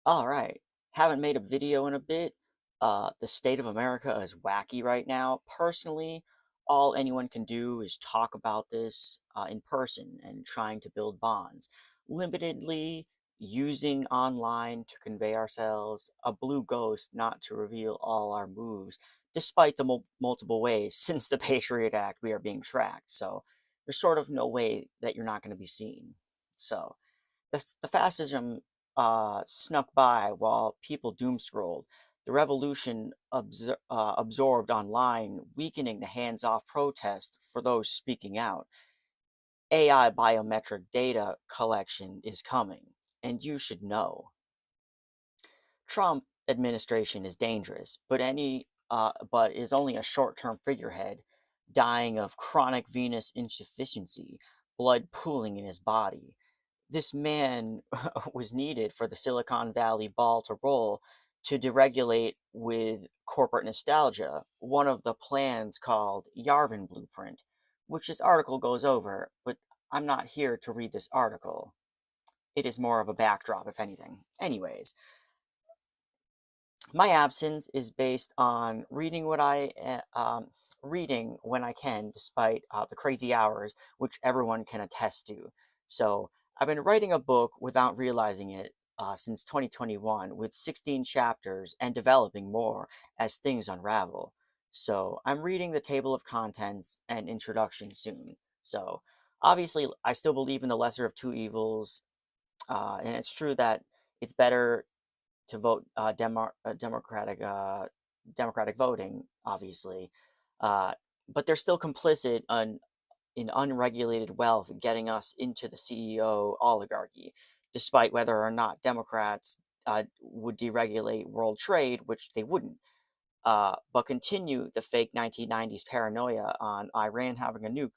All right. Haven't made a video in a bit. The state of America is wacky right now. Personally, all anyone can do is talk about this in person and trying to build bonds. Limitedly using online to convey ourselves, a blue ghost not to reveal all our moves, despite the multiple ways since the Patriot Act we are being tracked. So there's sort of no way that you're not going to be seen. So the fascism snuck by while people doom scrolled. The revolution absorbed online, weakening the hands off protest for those speaking out. AI biometric data collection is coming, and you should know. Trump administration is dangerous, but is only a short-term figurehead, dying of chronic venous insufficiency, blood pooling in his body. This man was needed for the Silicon Valley ball to roll to deregulate with corporate nostalgia, one of the plans called Yarvin Blueprint, which this article goes over, but I'm not here to read this article. It is more of a backdrop, if anything. Anyways, my absence is based on reading when I can, despite the crazy hours, which everyone can attest to. So I've been writing a book without realizing it since 2021, with 16 chapters and developing more as things unravel. So I'm reading the table of contents and introduction soon. So obviously, I still believe in the lesser of two evils, and it's true that it's better to vote democratic voting, obviously, uh, but they're still complicit in unregulated wealth getting us into the CEO oligarchy, despite whether or not Democrats would deregulate world trade, which they wouldn't. But continue the fake 1990s paranoia on Iran having a nuke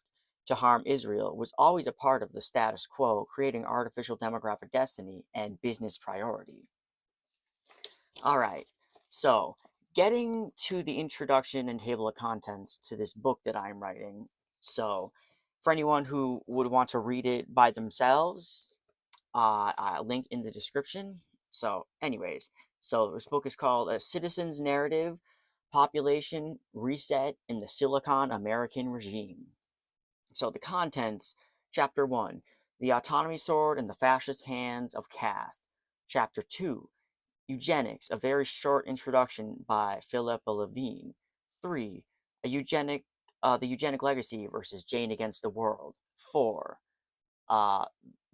to harm Israel was always a part of the status quo, creating artificial demographic destiny and business priority. All right. So, getting to the introduction and table of contents to this book that I'm writing. So, for anyone who would want to read it by themselves, I'll link in the description. So, anyways, so this book is called A Citizen's Narrative: Population Reset in the Silicon American Regime. So, the contents: Chapter 1: The Autonomy Sword in the Fascist Hands of Caste. Chapter 2: Eugenics, a very short introduction by Philippa Levine. 3. The Eugenic Legacy versus Jane Against the World. 4. Uh,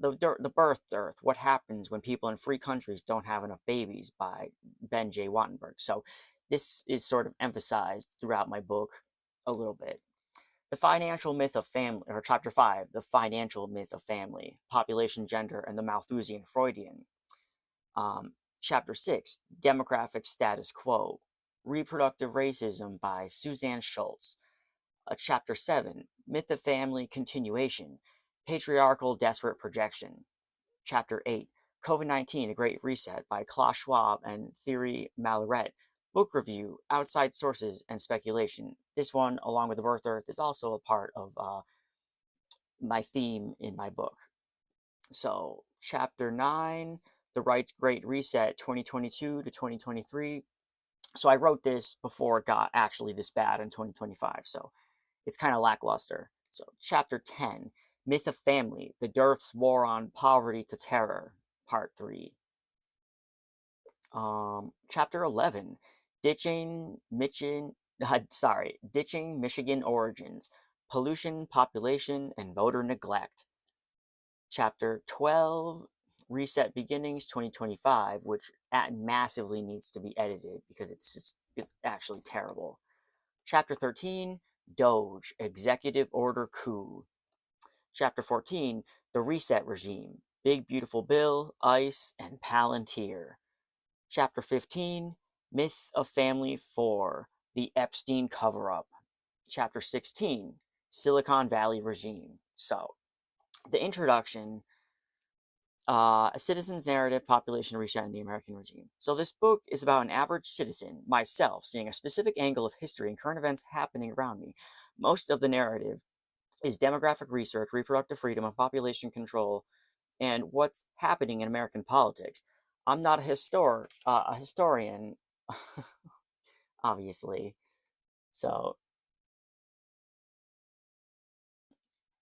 the Birth Dearth, What Happens When People in Free Countries Don't Have Enough Babies by Ben J. Wattenberg. So this is sort of emphasized throughout my book a little bit. The Financial Myth of Family, or Chapter 5, The Financial Myth of Family, Population, Gender, and the Malthusian Freudian. Chapter 6, Demographic Status Quo, Reproductive Racism by Suzanne Schultz. Chapter 7, Myth of Family Continuation, Patriarchal Desperate Projection. Chapter 8, COVID-19, A Great Reset by Klaus Schwab and Thierry Malleret. Book review, outside sources, and speculation. This one, along with The Birth Earth, is also a part of my theme in my book. So, Chapter 9, The Right's Great Reset 2022 to 2023. So, I wrote this before it got actually this bad in 2025. So, it's kind of lackluster. So, Chapter 10, Myth of Family: The Dearth's War on Poverty to Terror, Part 3. Chapter 11, Ditching Michigan Origins: Pollution, Population, and Voter Neglect. Chapter 12, Reset Beginnings 2025, which massively needs to be edited because it's actually terrible. Chapter 13, Doge, Executive Order Coup. Chapter 14, The Reset Regime, Big Beautiful Bill, ICE, and Palantir. Chapter 15, Myth of Family 4, The Epstein Cover-Up. Chapter 16, Silicon Valley Regime. So, the introduction, A Citizen's Narrative: Population Reset in the American Regime. So, this book is about an average citizen, myself, seeing a specific angle of history and current events happening around me. Most of the narrative is demographic research, reproductive freedom, and population control, and what's happening in American politics. I'm not a historian, obviously. So,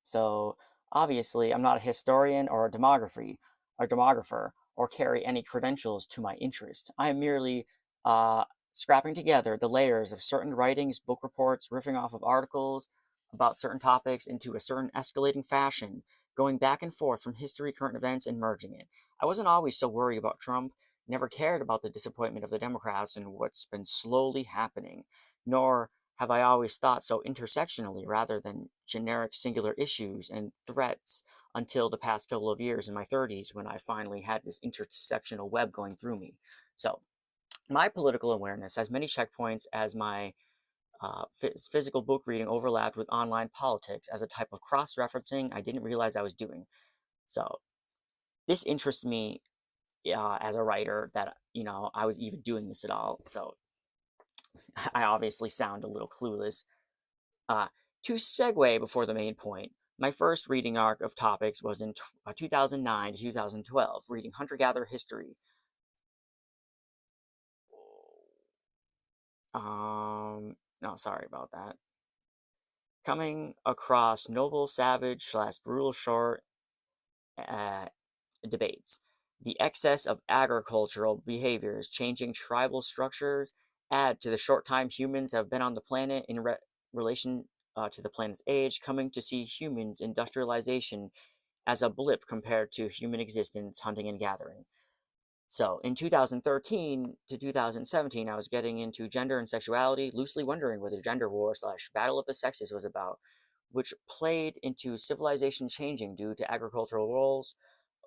so obviously, I'm not a historian or a demographer, or carry any credentials to my interest. I am merely uh, scrapping together the layers of certain writings, book reports, riffing off of articles about certain topics into a certain escalating fashion, going back and forth from history, current events, and merging it. I wasn't always so worried about Trump, never cared about the disappointment of the Democrats and what's been slowly happening, nor have I always thought so intersectionally rather than generic singular issues and threats until the past couple of years in my 30s when I finally had this intersectional web going through me. So, my political awareness has many checkpoints as my physical book reading overlapped with online politics as a type of cross referencing I didn't realize I was doing. So, this interests me as a writer that, I was even doing this at all. So, I obviously sound a little clueless. Uh, to segue before the main point, my first reading arc of topics was in 2009 to 2012, reading hunter gatherer history. No, sorry about that. Coming across noble, savage, slash brutal short uh, debates. The excess of agricultural behaviors, changing tribal structures, add to the short time humans have been on the planet in relation to the planet's age, coming to see humans' industrialization as a blip compared to human existence, hunting and gathering. So in 2013 to 2017, I was getting into gender and sexuality, loosely wondering what the gender war slash battle of the sexes was about, which played into civilization changing due to agricultural roles,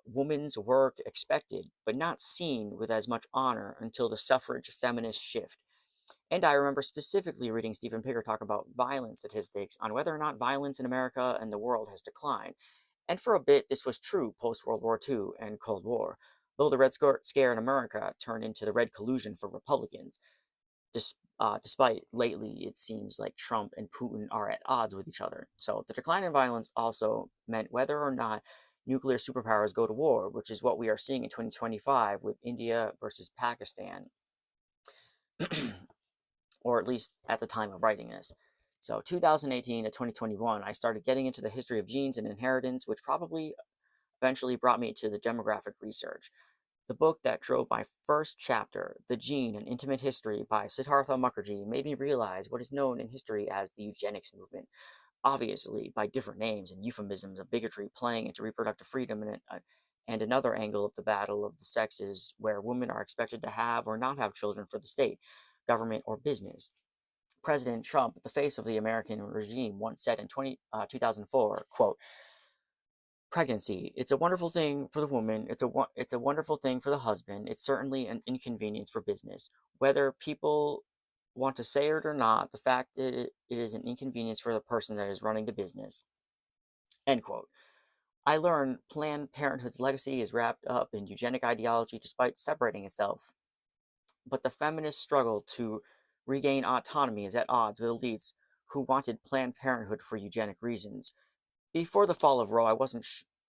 women's work expected, but not seen with as much honor until the suffrage feminist shift. And I remember specifically reading Stephen Picker talk about violence statistics on whether or not violence in America and the world has declined. And for a bit, this was true post World War II and Cold War, though the Red Scare in America turned into the Red Collusion for Republicans. Despite lately, it seems like Trump and Putin are at odds with each other. So the decline in violence also meant whether or not nuclear superpowers go to war, which is what we are seeing in 2025 with India versus Pakistan, or at least at the time of writing this. So 2018 to 2021, I started getting into the history of genes and inheritance, which probably eventually brought me to the demographic research. The book that drove my first chapter, The Gene and Intimate History by Siddhartha Mukherjee, made me realize what is known in history as the eugenics movement, obviously by different names and euphemisms of bigotry playing into reproductive freedom and another angle of the battle of the sexes where women are expected to have or not have children for the state, government, or business. President Trump, the face of the American regime, once said in 2004, quote, pregnancy, it's a wonderful thing for the woman, it's a wonderful thing for the husband, it's certainly an inconvenience for business. Whether people want to say it or not, the fact that it is an inconvenience for the person that is running the business. End quote. I learned Planned Parenthood's legacy is wrapped up in eugenic ideology despite separating itself, but the feminist struggle to regain autonomy is at odds with elites who wanted Planned Parenthood for eugenic reasons. Before the fall of Roe, I wasn't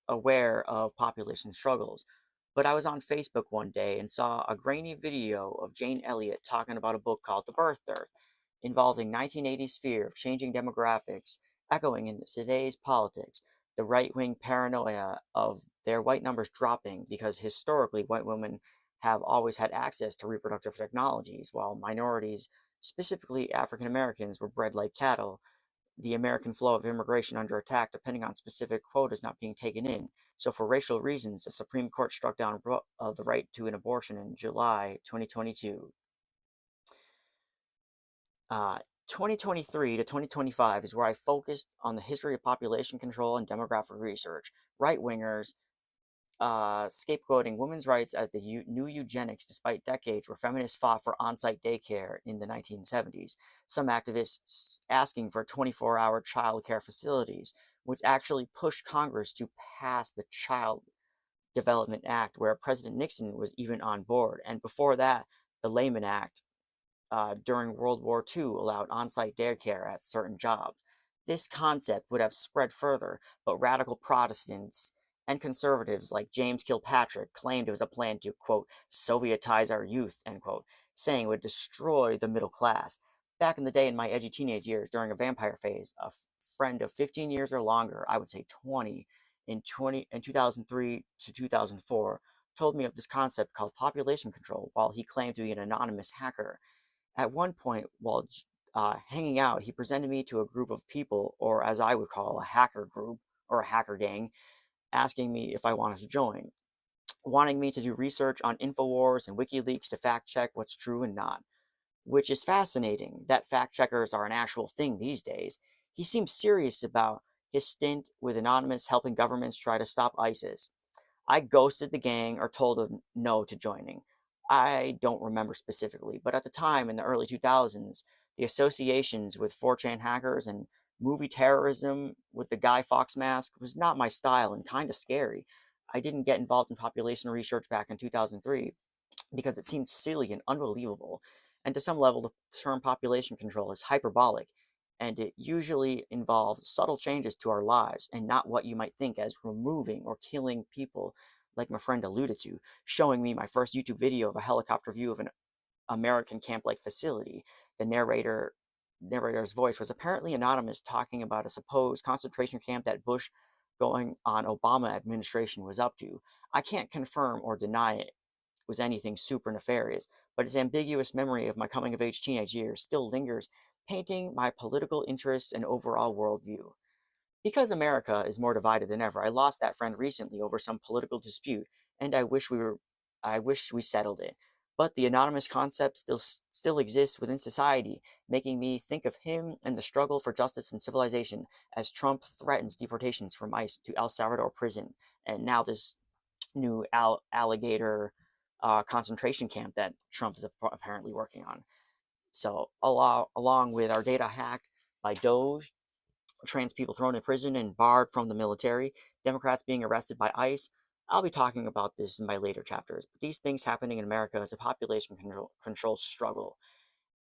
aware of population struggles, but I was on Facebook one day and saw a grainy video of Jane Elliott talking about a book called The Birth Dearth, involving 1980s fear of changing demographics, echoing in today's politics, the right wing paranoia of their white numbers dropping because historically white women have always had access to reproductive technologies, while minorities, specifically African Americans, were bred like cattle, the American flow of immigration under attack depending on specific quotas not being taken in. So, for racial reasons, the Supreme Court struck down the right to an abortion in July 2022. Uh, 2023 to 2025 is where I focused on the history of population control and demographic research. Right wingers scapegoating women's rights as the new eugenics despite decades where feminists fought for on site daycare in the 1970s. Some activists asking for 24-hour child care facilities, which actually pushed Congress to pass the Child Development Act, where President Nixon was even on board. And before that, the Layman Act during World War II allowed on site daycare at certain jobs. This concept would have spread further, but radical Protestants and conservatives like James Kilpatrick claimed it was a plan to, quote, Sovietize our youth, end quote, saying it would destroy the middle class. Back in the day in my edgy teenage years during a vampire phase, a friend of 15 years or longer, I would say 20, in 2003 to 2004, told me of this concept called population control while he claimed to be an anonymous hacker. At one point, while hanging out, he presented me to a group of people, or as I would call a hacker group or a hacker gang, asking me if I wanted to join, wanting me to do research on InfoWars and WikiLeaks to fact check what's true and not, which is fascinating that fact checkers are an actual thing these days. He seems serious about his stint with Anonymous helping governments try to stop ISIS. I ghosted the gang or told them no to joining. I don't remember specifically, but at the time in the early 2000s, the associations with 4chan hackers and movie terrorism with the Guy Fawkes mask was not my style and kind of scary. I didn't get involved in population research back in 2003 because it seemed silly and unbelievable. And to some level, the term population control is hyperbolic, and it usually involves subtle changes to our lives and not what you might think as removing or killing people, like my friend alluded to, showing me my first YouTube video of a helicopter view of an American camp-like facility. The narrator's voice was apparently anonymous, talking about a supposed concentration camp that Bush going on Obama administration was up to. I can't confirm or deny it was anything super nefarious, but his ambiguous memory of my coming of age teenage years still lingers, painting my political interests and overall worldview. Because America is more divided than ever, I lost that friend recently over some political dispute, and I wish we settled it. But the anonymous concept still exists within society, making me think of him and the struggle for justice and civilization as Trump threatens deportations from ICE to El Salvador prison, and now this new alligator concentration camp that Trump is apparently working on. So, along with our data hacked by Doge, trans people thrown in prison and barred from the military, Democrats being arrested by ICE, I'll be talking about this in my later chapters. But these things happening in America is a population control struggle,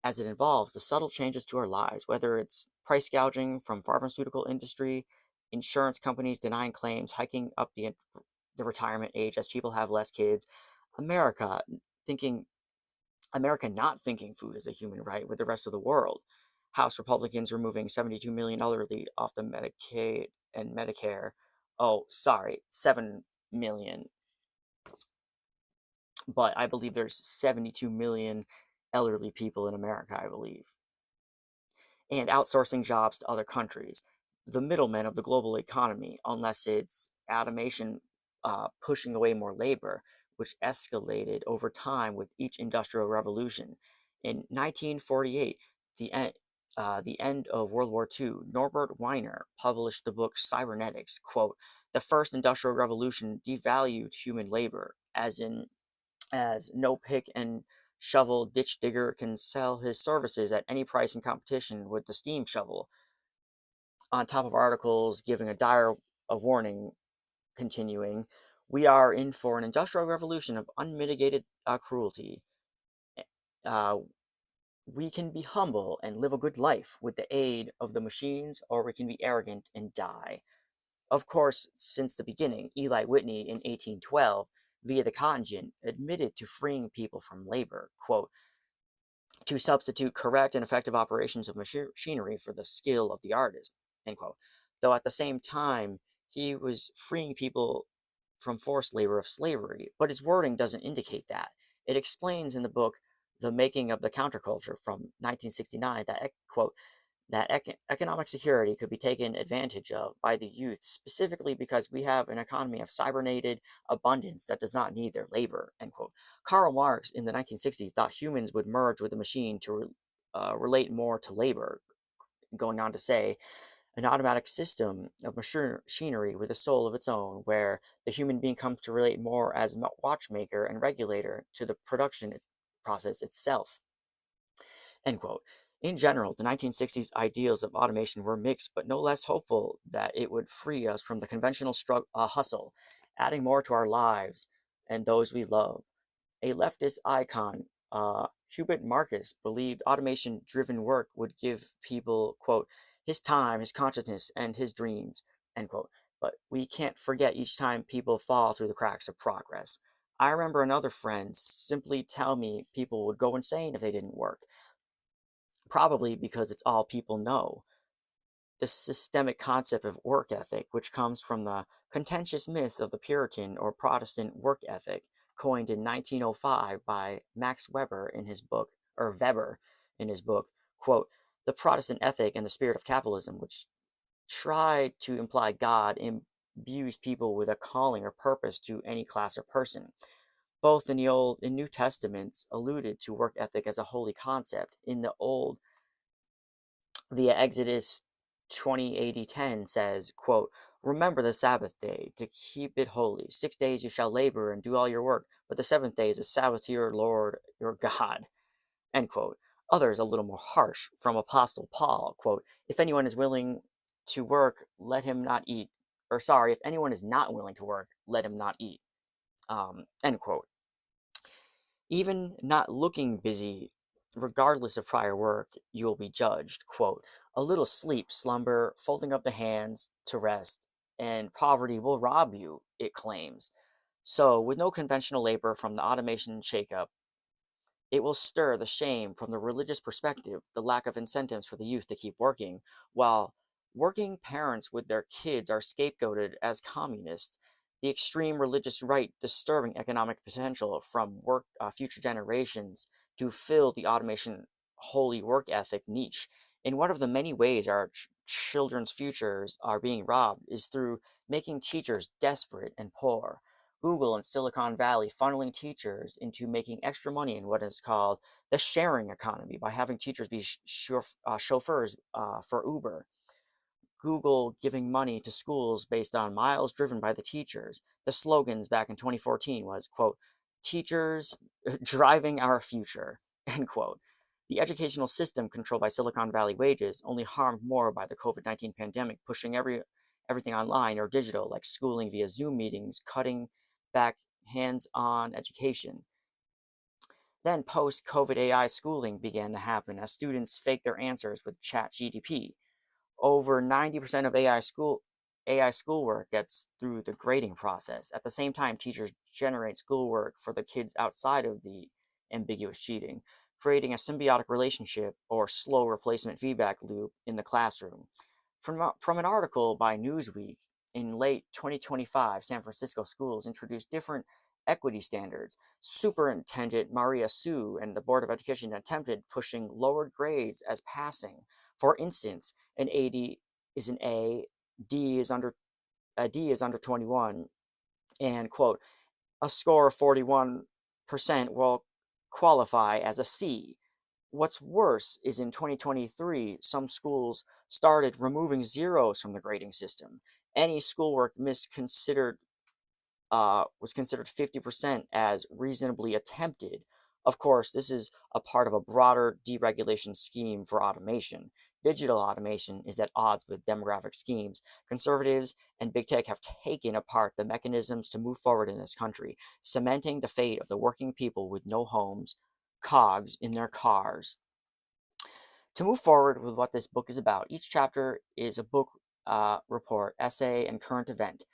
as it involves the subtle changes to our lives, whether it's price gouging from pharmaceutical industry, insurance companies denying claims, hiking up the retirement age as people have less kids, America thinking America not thinking food is a human right with the rest of the world. House Republicans removing $72 million elderly off the Medicaid and Medicare. Oh, sorry, 7 million. But I believe there's 72 million elderly people in America, I believe. And outsourcing jobs to other countries. The middlemen of the global economy, unless it's automation pushing away more labor, which escalated over time with each industrial revolution. In 1948, the end of World War II, Norbert Weiner published the book Cybernetics. Quote, the first industrial revolution devalued human labor, as no pick and shovel ditch digger can sell his services at any price in competition with the steam shovel. On top of articles giving a warning, continuing, we are in for an industrial revolution of unmitigated cruelty. Uh, we can be humble and live a good life with the aid of the machines, or we can be arrogant and die. Of course, since the beginning, Eli Whitney in 1812, via the Cotton Gin, admitted to freeing people from labor, quote, to substitute correct and effective operations of machinery for the skill of the artist, end quote. Though at the same time, he was freeing people from forced labor of slavery, but his wording doesn't indicate that. It explains in the book The Making of the Counterculture from 1969 that, quote, that economic security could be taken advantage of by the youth, specifically because we have an economy of cybernated abundance that does not need their labor, end quote. Karl Marx in the 1960s thought humans would merge with the machine to relate more to labor, going on to say, an automatic system of machinery with a soul of its own, where the human being comes to relate more as watchmaker and regulator to the production process itself. End quote. In general, the 1960s ideals of automation were mixed, but no less hopeful that it would free us from the conventional hustle, adding more to our lives and those we love. A leftist icon, Hubert Marcus, believed automation-driven work would give people, quote, his time, his consciousness, and his dreams, end quote. but we can't forget each time people fall through the cracks of progress. I remember another friend simply tell me people would go insane if they didn't work, probably because it's all people know. The systemic concept of work ethic, which comes from the contentious myth of the Puritan or Protestant work ethic, coined in 1905 by Max Weber in his book, or Weber in his book, quote, The Protestant Ethic and the Spirit of Capitalism, which tried to imply God imbues people with a calling or purpose to any class or person. Both in the Old and New Testaments alluded to work ethic as a holy concept. In the Old, via Exodus 20:80-10 says, quote, Remember the Sabbath day to keep it holy. 6 days you shall labor and do all your work, but the seventh day is a Sabbath to your Lord your God. End quote. Others a little more harsh from Apostle Paul, quote, If anyone is willing to work, let him not eat. Or sorry, if anyone is not willing to work, let him not eat. End quote. Even not looking busy, regardless of prior work, you will be judged. Quote, A little sleep, slumber, folding up the hands to rest, and poverty will rob you, it claims. So, with no conventional labor from the automation shakeup, it will stir the shame from the religious perspective, the lack of incentives for the youth to keep working, while working parents with their kids are scapegoated as communists. The extreme religious right disturbing economic potential from future generations to fill the automation holy work ethic niche. And one of the many ways our children's futures are being robbed is through making teachers desperate and poor. Google and Silicon Valley funneling teachers into making extra money in what is called the sharing economy by having teachers be chauffeurs for Uber. Google giving money to schools based on miles driven by the teachers. The slogans back in 2014 was, quote, teachers driving our future, end quote. The educational system controlled by Silicon Valley wages only harmed more by the COVID-19 pandemic, pushing everything online or digital, like schooling via Zoom meetings, cutting back hands-on education. Then post-COVID AI schooling began to happen as students faked their answers with ChatGPT. Over 90% of AI schoolwork gets through the grading process. At the same time, teachers generate schoolwork for the kids outside of the ambiguous cheating, creating a symbiotic relationship or slow replacement feedback loop in the classroom. From an article by Newsweek, in late 2025, San Francisco schools introduced different equity standards. Superintendent Maria Su and the Board of Education attempted pushing lowered grades as passing. For instance, an 80 is an A, D is under a D is under 21, and quote, a score of 41% will qualify as a C. What's worse is in 2023, some schools started removing zeros from the grading system. Any schoolwork was considered 50% as reasonably attempted. Of course, this is a part of a broader deregulation scheme for automation. Digital automation is at odds with demographic schemes. Conservatives and big tech have taken apart the mechanisms to move forward in this country, cementing the fate of the working people with no homes, cogs in their cars. To move forward with what this book is about, each chapter is a book report, essay, and current event.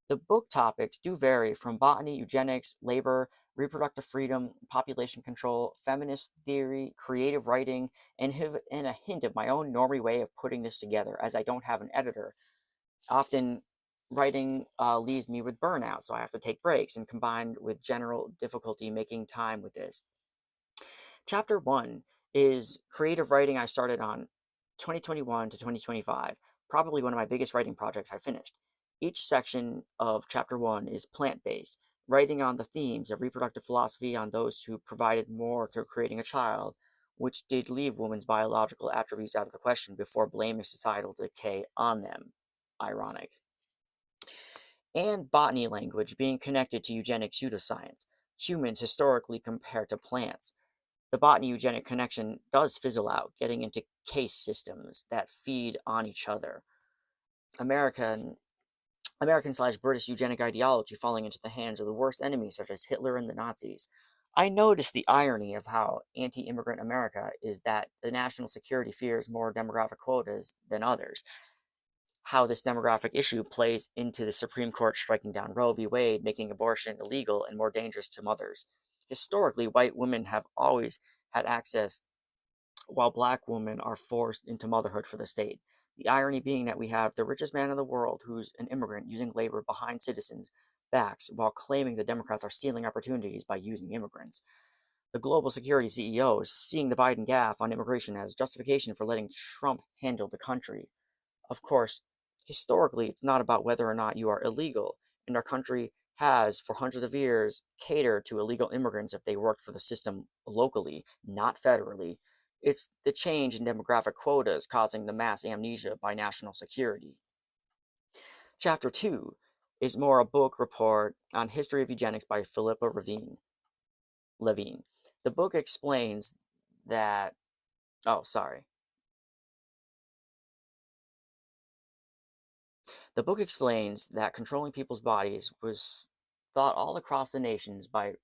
The book topics do vary from botany, eugenics, labor, reproductive freedom, population control, feminist theory, creative writing, and a hint of my own normie way of putting this together, as I don't have an editor. Often, writing leaves me with burnout, so I have to take breaks, and combined with general difficulty making time with this. Chapter 1 is creative writing I started on 2021 to 2025, probably one of my biggest writing projects I finished. Each section of Chapter 1 is plant based, writing on the themes of reproductive philosophy on those who provided more to creating a child, which did leave women's biological attributes out of the question before blaming societal decay on them. Ironic. And botany language being connected to eugenic pseudoscience, humans historically compared to plants. The botany eugenic connection does fizzle out, getting into case systems that feed on each other. American American/slash British eugenic ideology falling into the hands of the worst enemies such as Hitler and the Nazis. I notice the irony of how anti-immigrant America is that the national security fears more demographic quotas than others. how this demographic issue plays into the Supreme Court striking down Roe v. Wade, making abortion illegal and more dangerous to mothers. Historically, white women have always had access, while black women are forced into motherhood for the state. The irony being that we have the richest man in the world who's an immigrant using labor behind citizens' backs while claiming the Democrats are stealing opportunities by using immigrants. The global security CEO is seeing the Biden gaffe on immigration as justification for letting Trump handle the country. Of course, historically, it's not about whether or not you are illegal, and our country has, for hundreds of years, catered to illegal immigrants if they worked for the system locally, not federally. It's the change in demographic quotas causing the mass amnesia by national security. Chapter 2 is more a book report on history of eugenics by Philippa Levine. The book explains that, oh, sorry. The book explains that controlling people's bodies was thought all across the nations by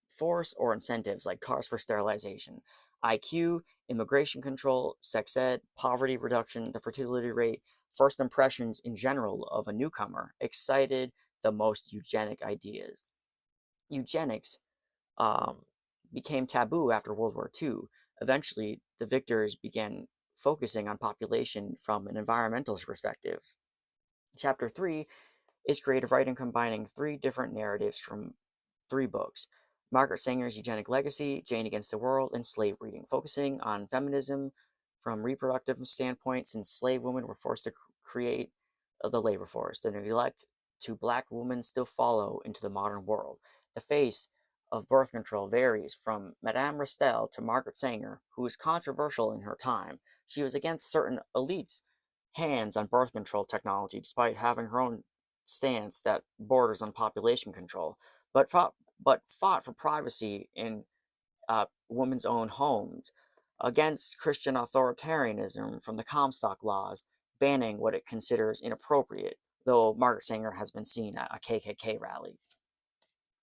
force or incentives like cars for sterilization, IQ, immigration control, sex ed, poverty reduction, the fertility rate, first impressions in general of a newcomer excited the most eugenic ideas. Eugenics um, became taboo after World War II. Eventually, the victors began focusing on population from an environmental perspective. Chapter 3 is creative writing combining three different narratives from three books: Margaret Sanger's Eugenic Legacy, Jane Against the World, and Slave Reading, focusing on feminism from reproductive standpoint since slave women were forced to create the labor force. The neglect to black women still follow into the modern world. The face of birth control varies from Madame Rastel to Margaret Sanger, who was controversial in her time. She was against certain elites' hands on birth control technology, despite having her own stance that borders on population control, but fought for privacy in women's own homes, against Christian authoritarianism from the Comstock laws, banning what it considers inappropriate, though Margaret Sanger has been seen at a KKK rally.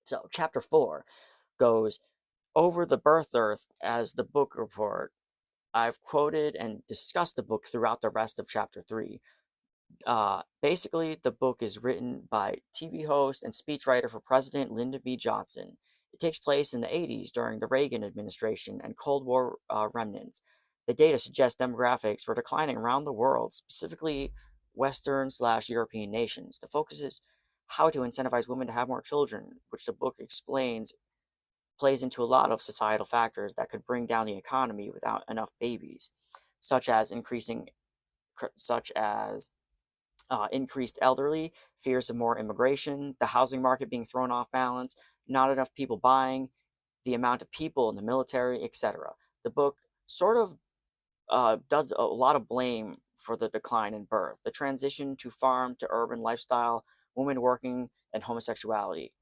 So, chapter 4 goes over the birth earth as the book report. I've quoted and discussed the book throughout the rest of chapter 3. Basically, the book is written by TV host and speechwriter for President Lyndon B. Johnson. It takes place in the 80s during the Reagan administration and Cold War remnants. The data suggests demographics were declining around the world, specifically Western/European nations. The focus is how to incentivize women to have more children, which the book explains plays into a lot of societal factors that could bring down the economy without enough babies, such as such as increased elderly, fears of more immigration, the housing market being thrown off balance, not enough people buying, the amount of people in the military, etc. The book sort of does a lot of blame for the decline in birth, the transition to farm to urban lifestyle, women working, and homosexuality.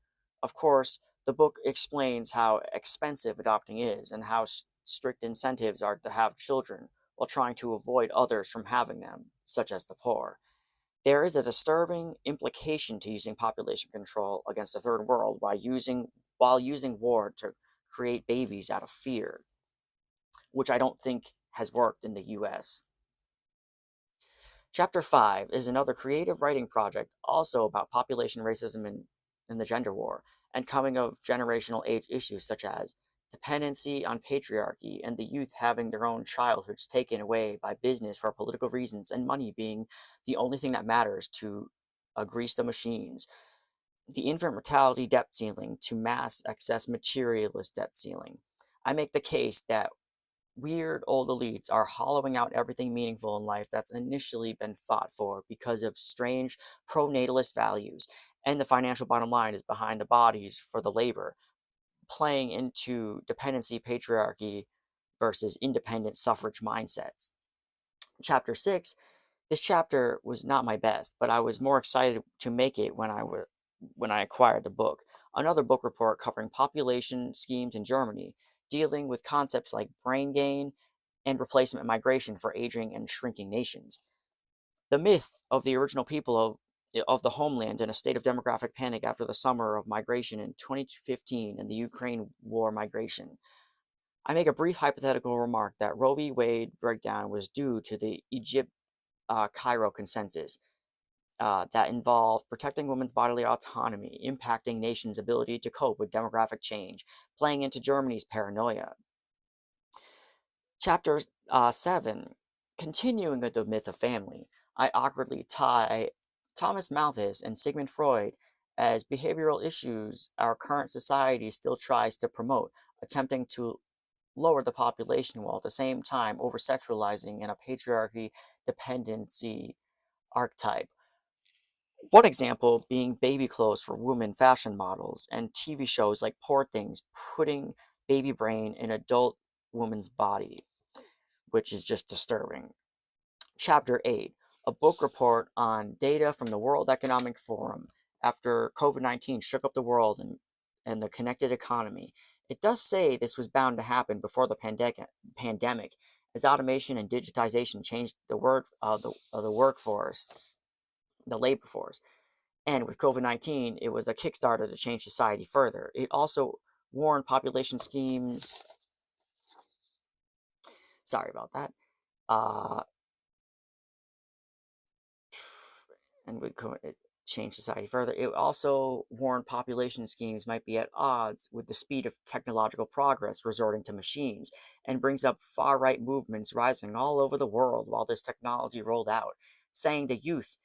Of course, the book explains how expensive adopting is and how strict incentives are to have children while trying to avoid others from having them, such as the poor. There is a disturbing implication to using population control against the third world while using war to create babies out of fear, which I don't think has worked in the US. Chapter 5 is another creative writing project also about population racism and the gender war, and coming of generational age issues such as dependency on patriarchy and the youth having their own childhoods taken away by business for political reasons and money being the only thing that matters to grease the machines. The infant mortality debt ceiling to mass excess materialist debt ceiling. I make the case that weird old elites are hollowing out everything meaningful in life that's initially been fought for because of strange pro-natalist values, and the financial bottom line is behind the bodies for the labor, playing into dependency patriarchy versus independent suffrage mindsets. Chapter 6, this chapter was not my best, but I was more excited to make it when I acquired the book. Another book report covering population schemes in Germany, dealing with concepts like brain gain and replacement migration for aging and shrinking nations. The myth of the original people of the homeland in a state of demographic panic after the summer of migration in 2015 and the Ukraine war migration. I make a brief hypothetical remark that Roe v. Wade breakdown was due to the Cairo Consensus that involve protecting women's bodily autonomy, impacting nations' ability to cope with demographic change, playing into Germany's paranoia. Chapter 7, continuing with the myth of family, I awkwardly tie Thomas Malthus and Sigmund Freud as behavioral issues our current society still tries to promote, attempting to lower the population while at the same time over sexualizing in a patriarchy dependency archetype. One example being baby clothes for women fashion models and TV shows like Poor Things putting baby brain in adult woman's body, which is just disturbing. Chapter 8, a book report on data from the World Economic Forum after COVID 19 shook up the world and the connected economy. It does say this was bound to happen before the pandemic, as automation and digitization changed the workforce, the labor force. And with COVID 19, it was a Kickstarter to change society further. It also warned population schemes. Sorry about that. Uh, and would change society further. It also warned population schemes might be at odds with the speed of technological progress resorting to machines, and brings up far right movements rising all over the world while this technology rolled out, saying the youth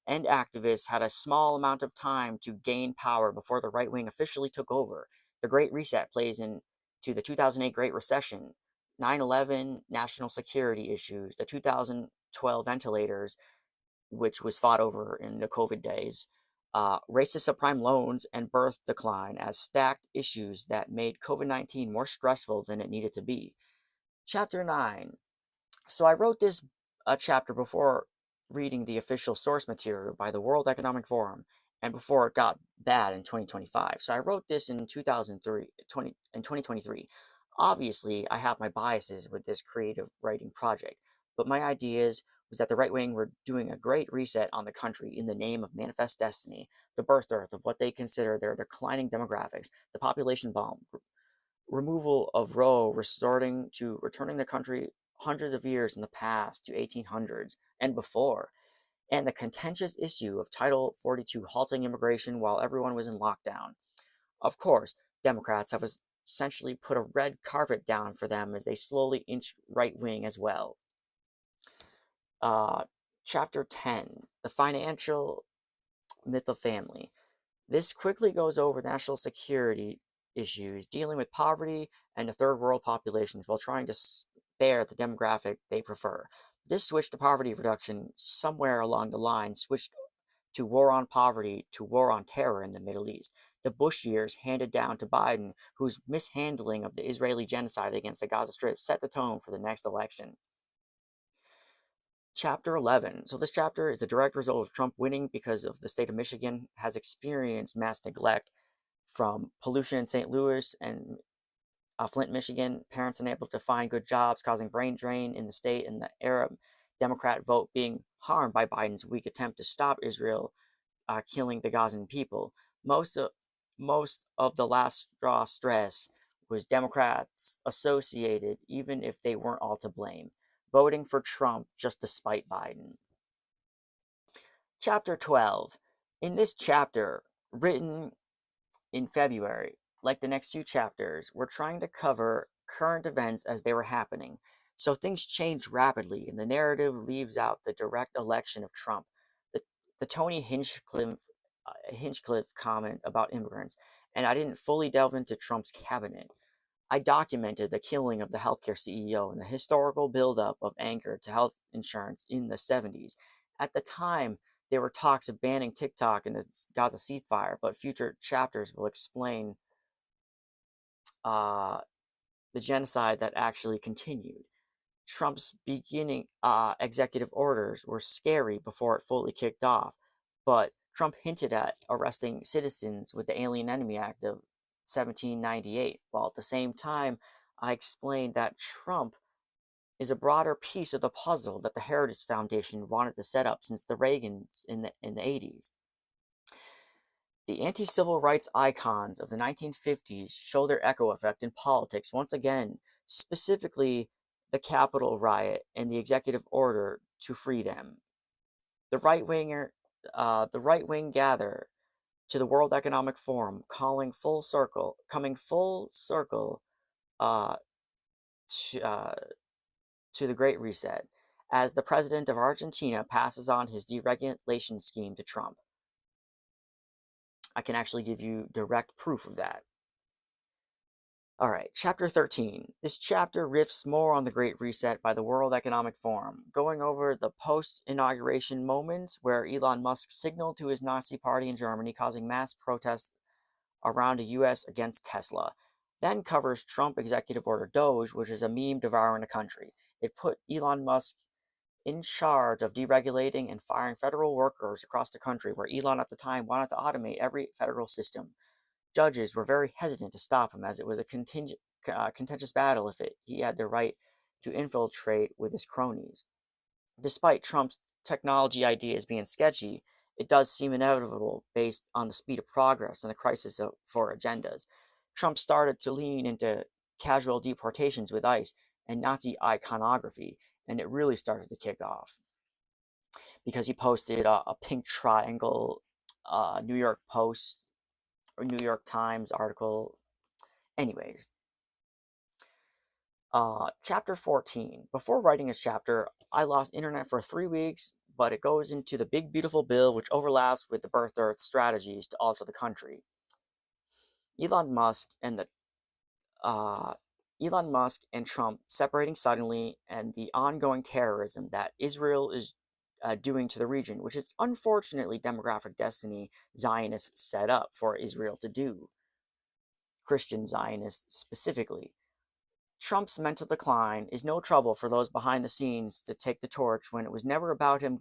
and activists had a small amount of time to gain power before the right wing officially took over. The Great Reset plays into the 2008 Great Recession, 9/11 national security issues, the 2012 ventilators, which was fought over in the COVID days, racist subprime loans, and birth decline as stacked issues that made COVID 19 more stressful than it needed to be. Chapter 9. So I wrote this chapter before reading the official source material by the World Economic Forum and before it got bad in 2025. So I wrote this in 2023. Obviously, I have my biases with this creative writing project, but my ideas was that the right wing were doing a great reset on the country in the name of manifest destiny, the birth dearth of what they consider their declining demographics, the population bomb, removal of Roe, returning the country hundreds of years in the past to 1800s and before, and the contentious issue of Title 42 halting immigration while everyone was in lockdown. Of course, Democrats have essentially put a red carpet down for them as they slowly inch right wing as well. Chapter 10, the financial myth of family. This quickly goes over national security issues, dealing with poverty and the third world populations while trying to spare the demographic they prefer. This switch to poverty reduction somewhere along the line switched to war on poverty to war on terror in the Middle East. The Bush years handed down to Biden, whose mishandling of the Israeli genocide against the Gaza Strip set the tone for the next election. Chapter 11. So this chapter is a direct result of Trump winning because of the state of Michigan has experienced mass neglect from pollution in St. Louis and Flint, Michigan, parents unable to find good jobs, causing brain drain in the state, and the Arab Democrat vote being harmed by Biden's weak attempt to stop Israel killing the Gazan people. Most of the last straw stress was Democrats associated, even if they weren't all to blame, voting for Trump just to spite Biden. Chapter 12. In this chapter, written in February, like the next few chapters, we're trying to cover current events as they were happening. So things change rapidly, and the narrative leaves out the direct election of Trump, the Tony Hinchcliffe comment about immigrants, and I didn't fully delve into Trump's cabinet. I documented the killing of the healthcare CEO and the historical buildup of anger to health insurance in the 70s. At the time, there were talks of banning TikTok in the Gaza ceasefire, but future chapters will explain the genocide that actually continued. Trump's beginning executive orders were scary before it fully kicked off, but Trump hinted at arresting citizens with the Alien Enemy Act of 1798, while at the same time, I explained that Trump is a broader piece of the puzzle that the Heritage Foundation wanted to set up since the Reagans in the 80s. The anti-civil rights icons of the 1950s show their echo effect in politics once again, specifically the Capitol riot and the executive order to free them. The right wing gather to the World Economic Forum, coming full circle uh, to, uh, to the Great Reset, as the president of Argentina passes on his deregulation scheme to Trump. I can actually give you direct proof of that. All right, Chapter 13. This chapter riffs more on the Great Reset by the World Economic Forum, going over the post-inauguration moments where Elon Musk signaled to his Nazi party in Germany, causing mass protests around the US against Tesla. Then covers Trump Executive Order Doge, which is a meme devouring the country. It put Elon Musk in charge of deregulating and firing federal workers across the country, where Elon at the time wanted to automate every federal system. Judges were very hesitant to stop him, as it was a contentious battle if he had the right to infiltrate with his cronies. Despite Trump's technology ideas being sketchy, it does seem inevitable based on the speed of progress and the crisis for agendas. Trump started to lean into casual deportations with ICE and Nazi iconography, and it really started to kick off because he posted a pink triangle New York Post or New York Times article. Anyways, chapter 14. Before writing this chapter, I lost internet for 3 weeks, but it goes into the big beautiful bill which overlaps with the Birth Earth strategies to alter the country. Elon Musk and the Elon Musk and Trump separating suddenly, and the ongoing terrorism that Israel is doing to the region, which is unfortunately demographic destiny Zionists set up for Israel to do. Christian Zionists specifically. Trump's mental decline is no trouble for those behind the scenes to take the torch when it was never about him,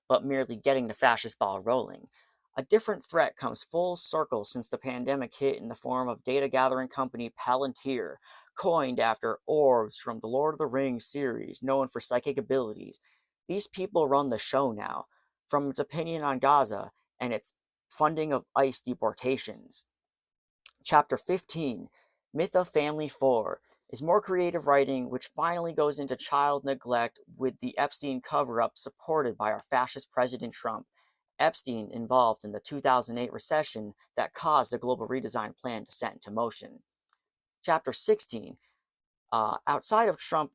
but merely getting the fascist ball rolling. A different threat comes full circle since the pandemic hit in the form of data gathering company Palantir, coined after orbs from the Lord of the Rings series, known for psychic abilities. These people run the show now, from its opinion on Gaza and its funding of ICE deportations. Chapter 15, Myth of Family 4, is more creative writing which finally goes into child neglect with the Epstein cover-up supported by our fascist President Trump. Epstein involved in the 2008 recession that caused the global redesign plan to set into motion. Chapter 16, outside of Trump,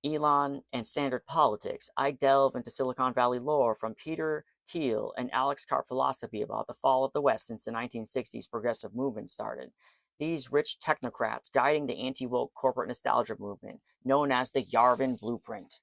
Elon, and standard politics, I delve into Silicon Valley lore from Peter Thiel and Alex Karp philosophy about the fall of the West since the 1960s progressive movement started. These rich technocrats guiding the anti-woke corporate nostalgia movement, known as the Yarvin Blueprint.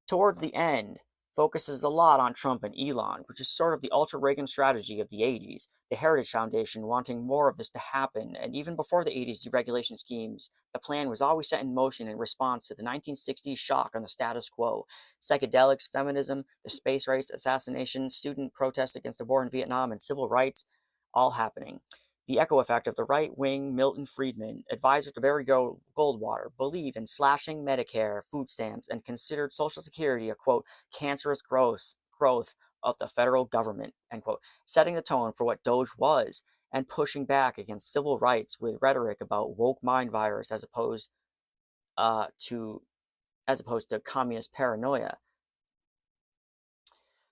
Towards the end, focuses a lot on Trump and Elon, which is sort of the ultra-Reagan strategy of the 80s, the Heritage Foundation wanting more of this to happen, and even before the 80s deregulation schemes, the plan was always set in motion in response to the 1960s shock on the status quo. Psychedelics, feminism, the space race, assassination, student protests against the war in Vietnam, and civil rights, all happening. The echo effect of the right-wing Milton Friedman, advisor to Barry Goldwater, believe in slashing Medicare, food stamps, and considered Social Security a, quote, cancerous growth of the federal government, end quote, setting the tone for what Doge was and pushing back against civil rights with rhetoric about woke mind virus as opposed to communist paranoia.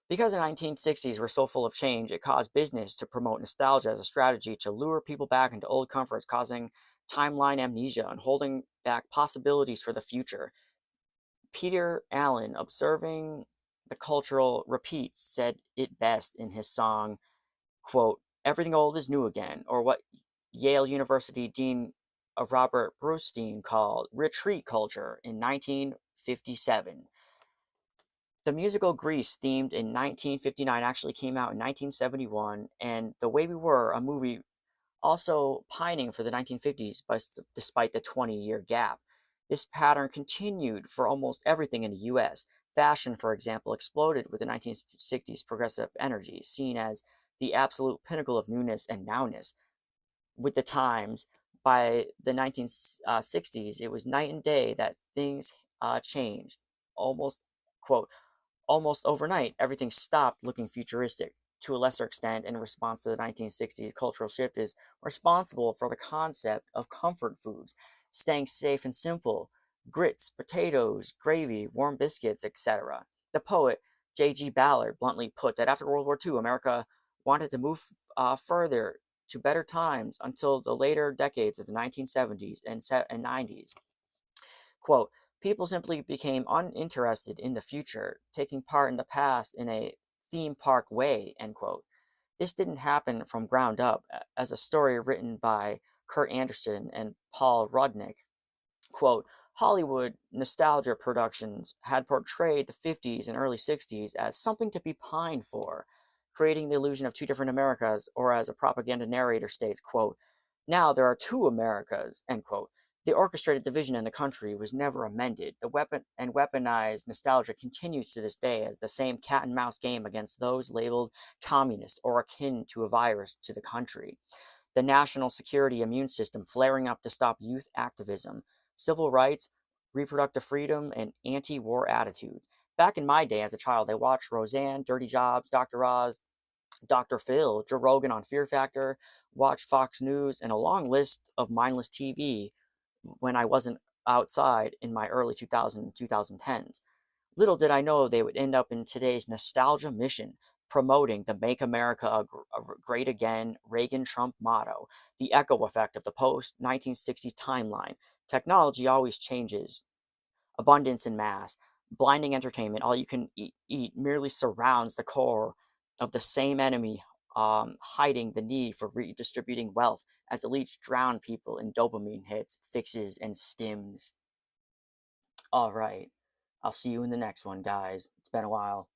Because the 1960s were so full of change, it caused business to promote nostalgia as a strategy to lure people back into old comforts, causing timeline amnesia and holding back possibilities for the future. Peter Allen, observing the cultural repeats, said it best in his song, quote, everything old is new again, or what Yale University Dean Robert Brustein called retreat culture in 1957. The musical Grease, themed in 1959, actually came out in 1971, and The Way We Were, a movie also pining for the 1950s despite the 20-year gap. This pattern continued for almost everything in the US. Fashion, for example, exploded with the 1960s progressive energy, seen as the absolute pinnacle of newness and nowness. With the times, by the 1960s, it was night and day that things changed. Quote, almost overnight, everything stopped looking futuristic. To a lesser extent, in response to the 1960s cultural shift, is responsible for the concept of comfort foods, staying safe and simple, grits, potatoes, gravy, warm biscuits, etc. The poet J.G. Ballard bluntly put that after World War II, America wanted to move further to better times until the later decades of the 1970s and 90s. Quote, people simply became uninterested in the future, taking part in the past in a theme park way, end quote. This didn't happen from ground up, as a story written by Kurt Anderson and Paul Rudnick. Quote, Hollywood nostalgia productions had portrayed the 50s and early 60s as something to be pined for, creating the illusion of two different Americas, or as a propaganda narrator states, quote, now there are two Americas, end quote. The orchestrated division in the country was never amended. The weaponized nostalgia continues to this day as the same cat and mouse game against those labeled communist or akin to a virus to the country. The national security immune system flaring up to stop youth activism, civil rights, reproductive freedom, and anti war attitudes. Back in my day as a child, I watched Roseanne, Dirty Jobs, Dr. Oz, Dr. Phil, Joe Rogan on Fear Factor, watched Fox News, and a long list of mindless TV when I wasn't outside in my early 2010s. Little did I know they would end up in today's nostalgia mission, promoting the Make America Great Again Reagan Trump motto, the echo effect of the post 1960s timeline. Technology always changes. Abundance in mass, blinding entertainment, all you can eat merely surrounds the core of the same enemy, hiding the need for redistributing wealth as elites drown people in dopamine hits, fixes, and stims. All right. I'll see you in the next one, guys. It's been a while.